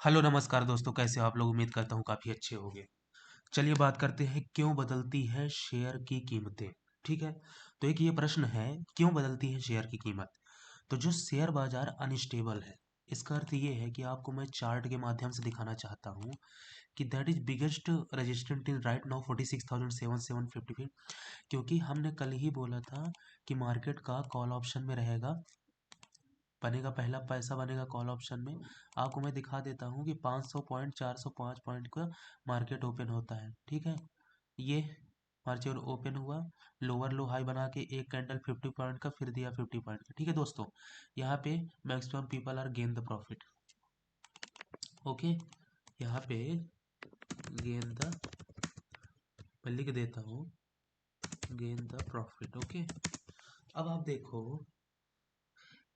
Hello नमस्कार दोस्तों, कैसे हो आप लोग। उम्मीद करता हूँ काफ़ी अच्छे होंगे। चलिए बात करते हैं क्यों बदलती है शेयर की कीमतें। ठीक है। तो एक ये प्रश्न है, क्यों बदलती है शेयर की कीमत। तो जो शेयर बाजार अनस्टेबल है, इसका अर्थ ये है कि आपको मैं चार्ट के माध्यम से दिखाना चाहता हूँ कि that is biggest resistant in right now 46,750। क्योंकि हमने कल ही बोला था कि मार्केट का कॉल ऑप्शन में रहेगा, बनेगा, पहला पैसा बनेगा कॉल ऑप्शन में। आपको मैं दिखा देता हूँ कि 500 पॉइंट 405 पॉइंट का मार्केट ओपन होता है। ठीक है। ये मार्केट ओपन हुआ, लोअर लो हाई बना के एक कैंडल 50 पॉइंट का, फिर दिया 50 पॉइंट का। ठीक है दोस्तों, यहाँ पे maximum people are gain the profit. Okay, यहाँ पे गेन द, मैं लिख देता हूँ, गेन द प्रॉफिट। ओके। अब आप देखो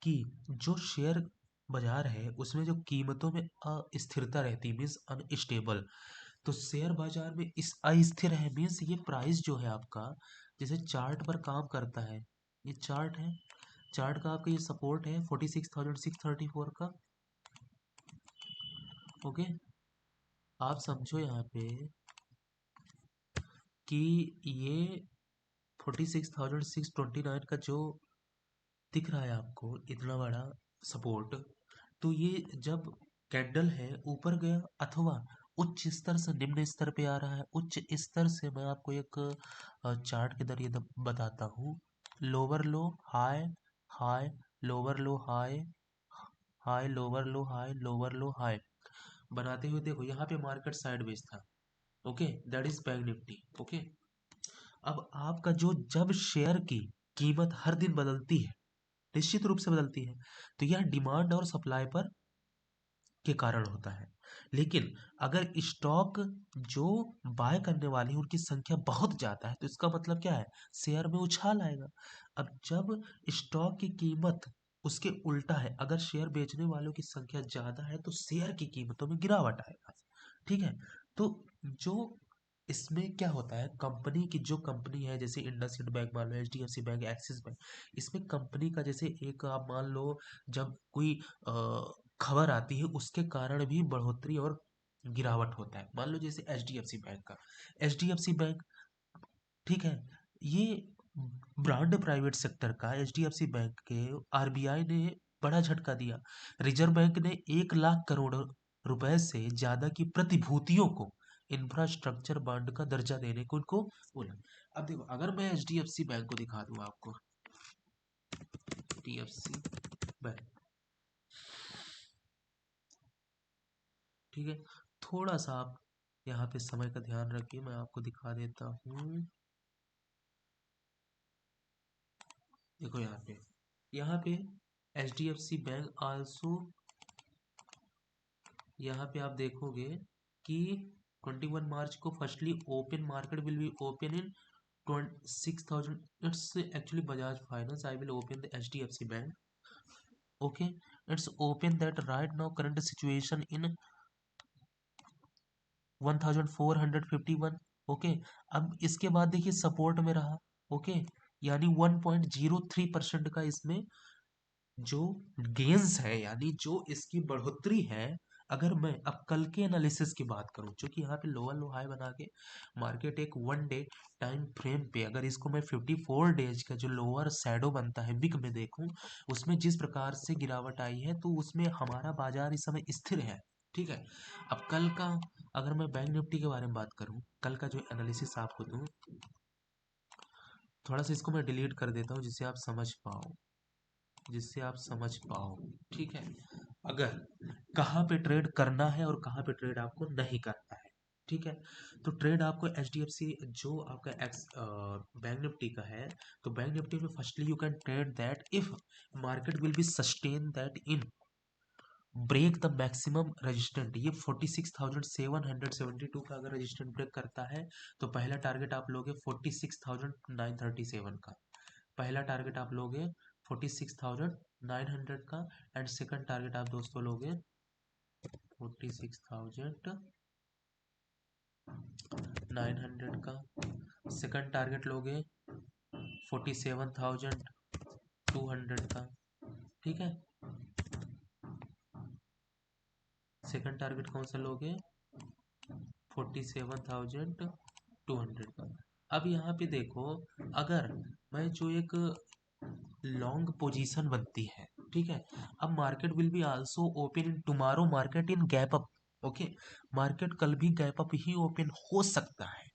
कि जो शेयर बाजार है उसमें जो कीमतों में अस्थिरता रहती है, मीन्स अनस्टेबल। तो शेयर बाजार में इस अस्थिर है, मीन्स ये प्राइस जो है आपका, जैसे चार्ट पर काम करता है। ये चार्ट है, चार्ट का आपका ये सपोर्ट है 46,634 का। ओके, आप समझो यहाँ पे कि ये 46,629 का जो दिख रहा है आपको, इतना बड़ा सपोर्ट, तो ये जब कैंडल है ऊपर गया अथवा उच्च स्तर से निम्न स्तर पे आ रहा है। उच्च स्तर से मैं आपको एक चार्ट के जरिए बताता हूँ। लोअर लो हाई, हाई लोअर लो हाई, हाई लोअर लो हाई, लोअर लो हाई बनाते हुए देखो यहाँ पे मार्केट साइडवेज था। Okay, that is bank Nifty. Okay. अब आपका जो, जब शेयर की कीमत हर दिन बदलती है, निश्चित रूप से बदलती है, तो यह डिमांड और सप्लाई पर के कारण होता है। लेकिन अगर स्टॉक जो बाय करने वाले हैं उनकी संख्या बहुत ज्यादा है, तो इसका मतलब क्या है, शेयर में उछाल आएगा। अब जब स्टॉक की कीमत उसके उल्टा है, अगर शेयर बेचने वालों की संख्या ज्यादा है तो शेयर की कीमतों में गिरावट आएगा। ठीक है। तो जो इसमें क्या होता है, कंपनी की, जो कंपनी है जैसे इंडसइंड बैंक मान लो, एचडीएफसी बैंक, एक्सिस बैंक, इसमें कंपनी का जैसे एक आप मान लो, जब कोई खबर आती है उसके कारण भी बढ़ोतरी और गिरावट होता है। मान लो जैसे एचडीएफसी बैंक का, एचडीएफसी बैंक, ठीक है, ये ब्रांड प्राइवेट सेक्टर का एचडीएफसी बैंक के आरबीआई ने बड़ा झटका दिया। रिजर्व बैंक ने 1 लाख करोड़ रुपए से ज्यादा की प्रतिभूतियों को इंफ्रास्ट्रक्चर बॉन्ड का दर्जा देने को उनको बोला। अब देखो, अगर मैं एचडीएफसी बैंक को दिखा दूं आपको, एचडीएफसी बैंक, ठीक है, थोड़ा सा आप यहाँ पे समय का ध्यान रखिए, मैं आपको दिखा देता हूँ। देखो यहाँ पे H D F C bank also, यहाँ पे आप देखोगे कि 21 मार्च को firstly open market will be open in 26,000। It's actually Bajaj finance, I will open the H D F C bank. Okay, it's open that right now current situation in 1451। Okay. अब इसके बाद देखिए सपोर्ट में रहा। Okay, यानी 1.03% का इसमें जो गेंस है, यानी जो इसकी बढ़ोतरी है। अगर मैं अब कल के एनालिसिस की बात करूं, क्योंकि यहाँ पे लोअर लो हाई बना के मार्केट एक 1 डे टाइम फ्रेम पे, अगर इसको मैं 54 डेज का जो लोअर शैडो बनता है विक में देखूं, उसमें जिस प्रकार से गिरावट आई है, तो उसमें हमारा बाजार इस समय स्थिर है। ठीक है। अब कल का, अगर मैं बैंक निफ्टी के बारे में बात करूं, कल का जो एनालिसिस आपको दूं, थोड़ा सा इसको मैं डिलीट कर देता हूं जिससे आप समझ पाओ, जिससे आप समझ पाओ। ठीक है। अगर कहाँ पे ट्रेड करना है और कहाँ पे ट्रेड आपको नहीं करना है। ठीक है। तो ट्रेड आपको एच डी एफ सी, जो आपका एक्स बैंक निफ्टी का है, तो बैंक निफ्टी में firstly you can trade that if market will be sustain that in break the maximum resistant. ये 46,772 का अगर रेजिस्टेंट ब्रेक करता है, तो पहला टारगेट आप लोगे 46,937 का, पहला टारगेट आप लोगे 46,900 का, एंड सेकंड टारगेट आप दोस्तों लोगे 46,900 का, सेकंड टारगेट लोगे 47,200 का। ठीक है। सेकंड टारगेट कौन सा लोगे? 47,200 का। अब यहाँ पे देखो, अगर मैं जो एक लॉन्ग पोजीशन बनती है, ठीक है, अब market will be also open in tomorrow market in gap up. Okay, market कल भी गैप अप ही ओपन हो सकता है,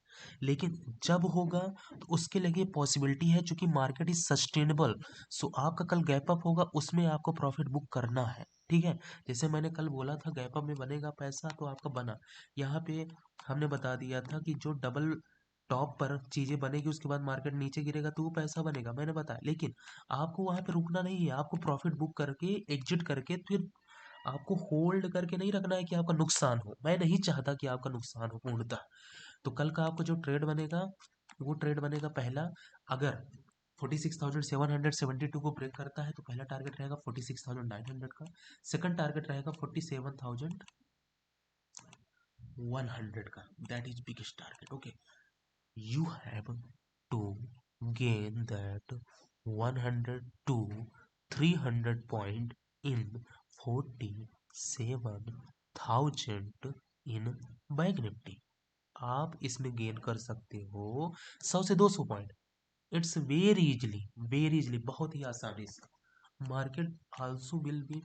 लेकिन जब होगा तो उसके लिए पॉसिबिलिटी है, क्योंकि मार्केट इज सस्टेनेबल। सो आपका कल गैप अप होगा, उसमें आपको प्रॉफिट बुक करना है, ठीक है। जैसे मैंने कल बोला था गैप अप में बनेगा पैसा, तो आपका बना। यहाँ पे हमने बता दिया था कि जो डबल टॉप पर चीजें बनेगी उसके बाद मार्केट नीचे गिरेगा तो वो पैसा बनेगा, मैंने बताया। लेकिन आपको वहां पे रुकना नहीं है, आपको प्रॉफिट बुक करके एग्जिट करके फिर आपको होल्ड करके नहीं रखना है कि आपका नुकसान हो। मैं नहीं चाहता कि आपका नुकसान हो पूर्णतः। तो कल का आपको जो ट्रेड बनेगा, वो ट्रेड बनेगा पहला, अगर 46,772 को ब्रेक करता है तो पहला टारगेट रहेगा 46,900 का, सेकंड टारगेट रहेगा 47,100 का, that is biggest target. Okay, you have to gain that 100 to 300 point in 47,000 in bank Nifty. आप इसमें गेन कर सकते हो 100 से 200 पॉइंट। इट्स वेरी इजली, बहुत ही आसानी से। मार्केट आल्सो विल बी,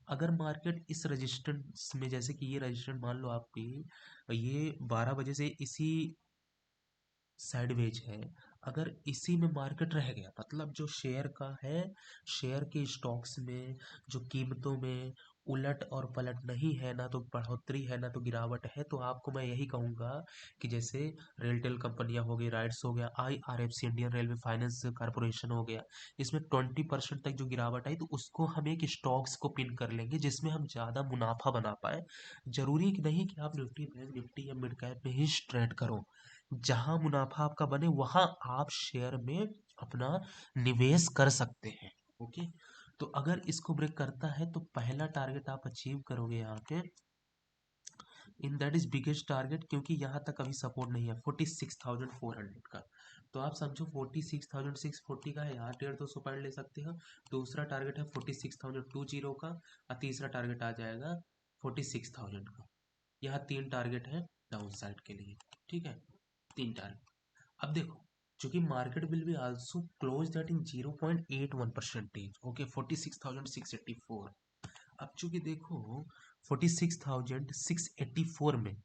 अगर मार्केट इस रेजिस्टेंस में, जैसे कि ये रेजिस्टेंस मान लो आपकी, ये 12 बजे से इसी साइडवेज है, अगर इसी में मार्केट रह गया, मतलब जो शेयर का है, शेयर के स्टॉक्स में जो कीमतों में उलट और पलट नहीं है, ना तो बढ़ोतरी है ना तो गिरावट है, तो आपको मैं यही कहूँगा कि जैसे रेलटेल कंपनियां हो गई, राइट्स हो गया, IRFC Indian railway finance corporation हो गया, इसमें 20% तक जो गिरावट आई तो उसको हम एक स्टॉक्स को पिन कर लेंगे जिसमें हम ज़्यादा मुनाफा बना पाए। जरूरी कि नहीं कि आप निफ्टी बैंक निफ्टी या मिड कैप में ही ट्रेड करो, जहां मुनाफा आपका बने वहां आप शेयर में अपना निवेश कर सकते हैं। ओके, तो अगर इसको ब्रेक करता है तो पहला टारगेट आप अचीव करोगे यहाँ पे, इन दैट इज बिगेस्ट टारगेट, क्योंकि यहाँ तक अभी सपोर्ट नहीं है 46,400 का। तो आप समझो 46,640 का है, यहाँ 150-200 पॉइंट ले सकते हो। दूसरा टारगेट है 46,020 का, और तीसरा टारगेट आ जाएगा 46,000 का। यहाँ तीन टारगेट है डाउन साइड के लिए, ठीक है, तीन टारगेट। अब देखो, चूंकि market will be also close that in 0.81%, okay, 46,684। अब चूंकि देखो 46,684 में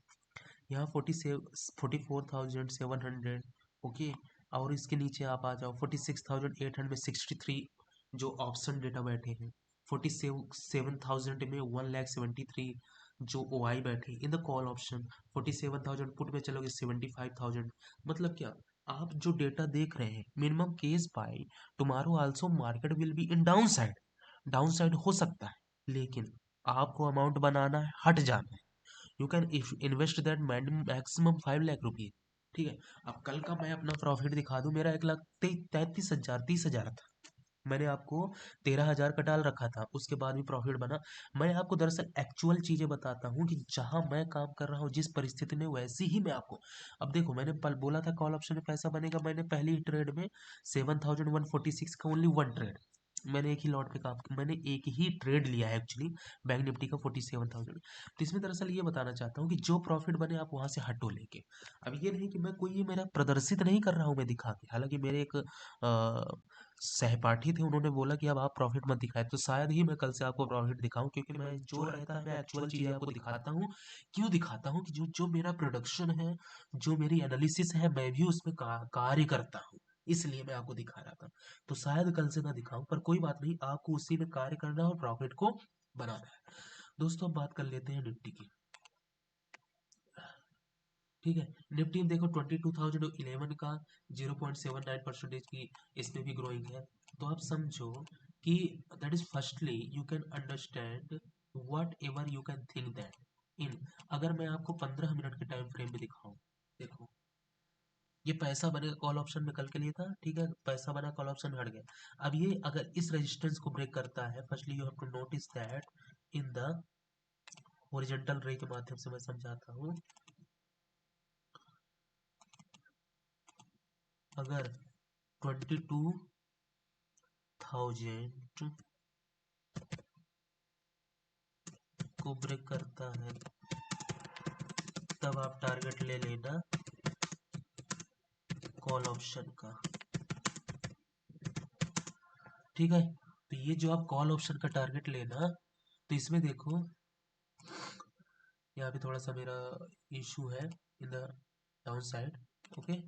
यहाँ 44,700, ओके, और इसके नीचे आप आ जाओ 46,863, जो ऑप्शन डेटा बैठे हैं, 47,000 में 1,73,000 जो OI बैठे in the call option, 47,000 put में चलोगे 75,000। मतलब क्या, आप जो डेटा देख रहे हैं, minimum case by tomorrow also market will be in down side हो सकता है, लेकिन आपको अमाउंट बनाना है, हट जाना है। You can invest that maximum 5 lakh रुपये, ठीक है। अब कल का मैं अपना प्रॉफिट दिखा दूं, मेरा 1,33,000 30,000 था, मैंने आपको 13,000 का डाल रखा था, उसके बाद भी प्रॉफिट बना। मैं आपको दरअसल एक्चुअल चीजें बताता हूँ कि जहां मैं काम कर रहा हूँ जिस परिस्थिति में, वैसी ही मैं आपको। अब देखो, मैंने पल बोला था कॉल ऑप्शन में पैसा बनेगा, मैंने पहली ट्रेड में 7,146 का ओनली वन ट्रेड, मैंने एक ही लॉट पे काम, मैंने एक ही ट्रेड लिया है एक्चुअली, बैंक निफ्टी का 47,000। तो इसमें दरअसल ये बताना चाहता हूँ कि जो प्रॉफिट बने आप वहां से हटो लेके। अब ये नहीं कि मैं कोई, ये मेरा प्रदर्शित नहीं कर रहा हूँ मैं दिखा के, हालांकि मेरे एक सहपाठी थे, उन्होंने बोला कि अब आप प्रॉफिट मत दिखाए, तो शायद ही मैं कल से आपको प्रॉफिट दिखाऊं, क्योंकि मैं जो रहता है मैं एक्चुअल चीजें आपको दिखाता हूँ। क्यों दिखाता हूँ कि जो जो मेरा प्रोडक्शन है, जो मेरी एनालिसिस है, मैं भी उसमें कार्य करता हूँ, इसलिए मैं आपको दिखा रहा था। तो शायद कल से ना दिखाऊं, पर कोई बात नहीं, आपको उसी में कार्य करना है और प्रॉफिट को बनाना है। दोस्तों, अब बात कर लेते हैं निफ्टी की, ठीक है। निफ्टी में देखो 22,011 का 0.79% की इसमें भी ग्रोइंग है। तो आप समझो कि that is firstly you can understand what ever you can think that in, अगर मैं आपको 15 मिनट के टाइम फ्रेम में दिखाऊं, देखो ये पैसा बनेगा कॉल ऑप्शन में कल के लिए था, ठीक है, पैसा बना कॉल ऑप्शन में हट गया। अब ये अगर इस रेजिस्टेंस को ब्रेक करता है, firstly you have to notice that in the horizontal ray के माध्यम से मैं समझाता हूँ, अगर 22,000 को ब्रेक करता है तब आप टारगेट ले लेना कॉल ऑप्शन का, ठीक है। तो ये जो आप कॉल ऑप्शन का टारगेट लेना, तो इसमें देखो यहाँ पे थोड़ा सा मेरा इशू है in the down side, okay,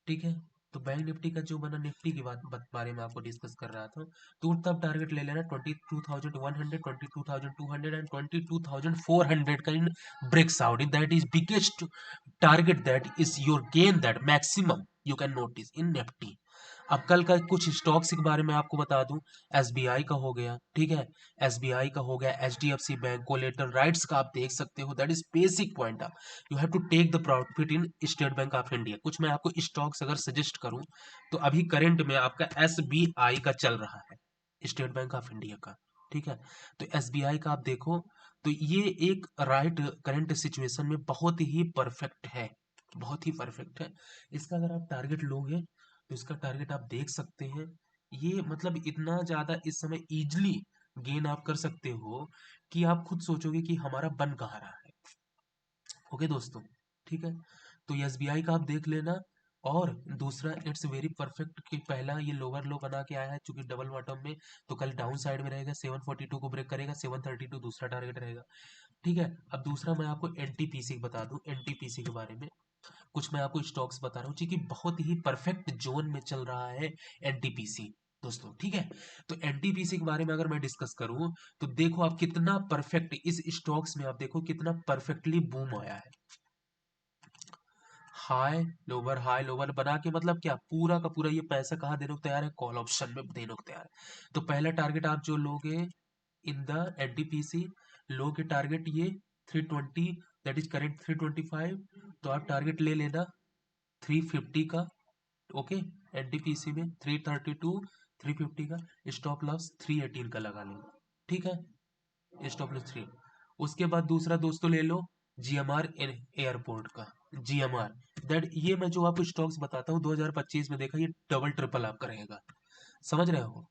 ठीक है। तो बैंक निफ्टी का जो बना निफ्टी की बारे में आपको डिस्कस कर रहा था, तो तब टारगेट ले लेना 22,100, 22,200 एंड 22,400 का in breaks out in that is biggest target that is your gain that maximum you can notice in Nifty. अब कल का कुछ स्टॉक्स के बारे में आपको बता दूं, एसबीआई का हो गया, ठीक है, एसबीआई का हो गया, एचडीएफसी बैंक, कोलेटरल राइट्स का आप देख सकते हो, that is basic point. You have to take the profit in State Bank of India. कुछ मैं आपको स्टॉक्स अगर सजेस्ट करूं तो अभी करंट में आपका एसबीआई का चल रहा है, स्टेट बैंक ऑफ इंडिया का, ठीक है। तो एसबीआई का आप देखो, तो ये एक राइट करंट सिचुएशन में बहुत ही परफेक्ट है, बहुत ही परफेक्ट है। इसका अगर आप टारगेट लोगे तो इसका टारगेट आप देख सकते हैं, ये मतलब इतना ज्यादा इस समय इजिली गेन आप कर सकते हो कि आप खुद सोचोगे कि हमारा बन कहाँ रहा है, ओके दोस्तों, ठीक है। तो एसबीआई का आप देख लेना। और दूसरा इट्स वेरी परफेक्ट कि पहला ये लोअर लो बना के आया है चूंकि डबल बॉटम में, तो कल डाउन साइड में रहेगा, 742 को ब्रेक करेगा, 732 दूसरा टारगेट रहेगा, ठीक है। अब दूसरा मैं आपको एनटीपीसी बता दूं, एनटीपीसी के बारे में कुछ मैं आपको स्टॉक्स बता रहा हूँ क्योंकि बहुत ही परफेक्ट जोन में चल रहा है एनटीपीसी दोस्तों, ठीक है। तो एनटीपीसी के बारे में अगर मैं डिस्कस करूं तो देखो आप कितना परफेक्ट इस स्टॉक्स में, आप देखो कितना परफेक्टली बूम आया है, हाई लोअर बना के, मतलब क्या पूरा का पूरा ये पैसा कहाँ देने को तैयार है, कॉल ऑप्शन में देने को तैयार है। तो पहला टारगेट आप जो लोगे इन द एनटीपीसी, लो के टारगेट ये 320, दैट इज करेंट 325, तो आप टारगेट ले लेना 350 का, ओके। एनटीपीसी में 332, 350 का, स्टॉप लॉस 318 का लगा लेना, ठीक है, स्टॉप लॉस 3। उसके बाद दूसरा दोस्तों ले लो जीएमआर एयरपोर्ट का, जीएमआर, दैट ये मैं जो आपको स्टॉक्स बताता हूँ 2025 में देखा ये डबल ट्रिपल आपका रहेगा, समझ रहे हो,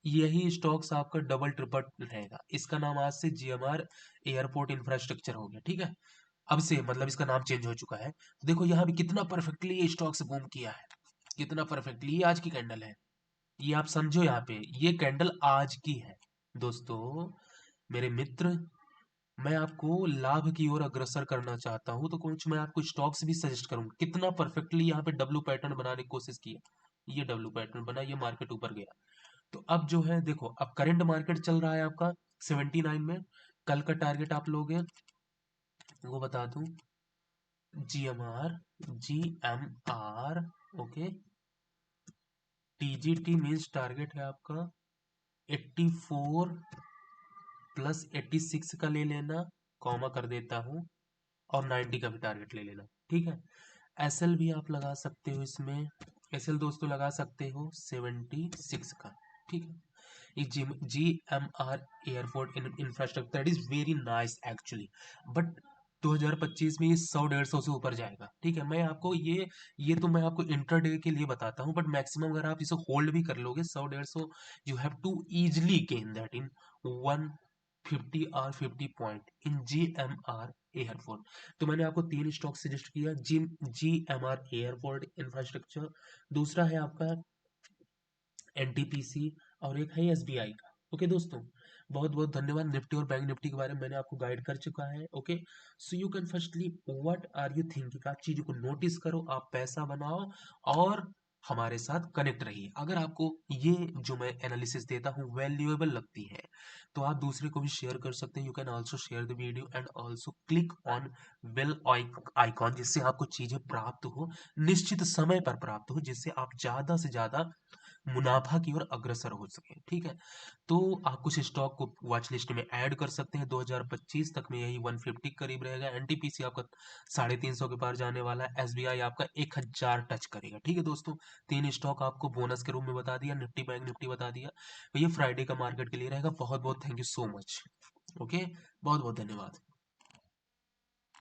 यही स्टॉक्स आपका डबल ट्रिपल रहेगा। इसका नाम आज से जीएमआर एयरपोर्ट इंफ्रास्ट्रक्चर हो गया, ठीक है, अब से मतलब इसका नाम चेंज हो चुका है। तो देखो यहाँ भी कितना परफेक्टली ये स्टॉक्स बूम किया है, कितना परफेक्टली, ये आज की कैंडल है, ये आप समझो यहाँ पे ये कैंडल आज की है दोस्तों, मेरे मित्र। मैं आपको लाभ की ओर अग्रसर करना चाहता हूं तो कुछ मैं आपको स्टॉक्स भी सजेस्ट करूंगा, कितना परफेक्टली यहाँ पे डब्ल्यू पैटर्न बनाने की कोशिश किया, ये डब्ल्यू पैटर्न बना, ये मार्केट ऊपर गया। तो अब जो है देखो, अब करंट मार्केट चल रहा है आपका 79 में, कल का टारगेट आप लोगे, वो बता दूं, GMR, GMR, okay, TGT means target है आपका 84 प्लस 86 का ले लेना, कॉमा कर देता हूं, और 90 का भी टारगेट ले लेना, ठीक है। एसएल भी आप लगा सकते हो इसमें, एसएल दोस्तों लगा सकते हो 76 का, ठीक है। ये G M R airport infrastructure that is very nice actually, but 2025 में ये 100-150 से ऊपर जाएगा, ठीक है। मैं आपको ये तो मैं आपको इंटरडे के लिए बताता हूँ, बट मैक्सिमम अगर आप इसे होल्ड भी कर लोगे 100-150, you have to easily gain that in 150 और 50 point in G M R airport. तो मैंने आपको तीन स्टॉक सजेस्ट किया, G M R airport infrastructure, दूसरा है आपका एनटीपीसी, और एक है एसबीआई का, ओके दोस्तों। बहुत बहुत धन्यवाद। निफ्टी और बैंक निफ्टी के बारे में मैंने आपको गाइड कर चुका है, okay. So you can firstly what are you thinking, आप चीजों को नोटिस करो, आप पैसा बनाओ और हमारे साथ कनेक्ट रहिए। अगर आपको ये जो मैं एनालिसिस देता हूँ वैल्यूएबल लगती है तो आप दूसरे को भी शेयर कर सकते हैं, you can also share the video and also click on bell icon, जिससे आपको चीजें प्राप्त हो, निश्चित समय पर प्राप्त हो, जिससे आप ज्यादा से ज्यादा मुनाफा की ओर अग्रसर हो सके, ठीक है। तो आप कुछ स्टॉक को वॉच लिस्ट में ऐड कर सकते हैं, 2025 तक में यही 150 करीब रहेगा, एनटीपीसी आपका 350 के पार जाने वाला है, एसबीआई आपका 1000 टच करेगा, ठीक है दोस्तों। तीन स्टॉक आपको बोनस के रूप में बता दिया, निफ्टी बैंक निफ्टी बता दिया, तो ये फ्राइडे का मार्केट के लिए रहेगा। बहुत बहुत thank you so much, okay, बहुत बहुत धन्यवाद।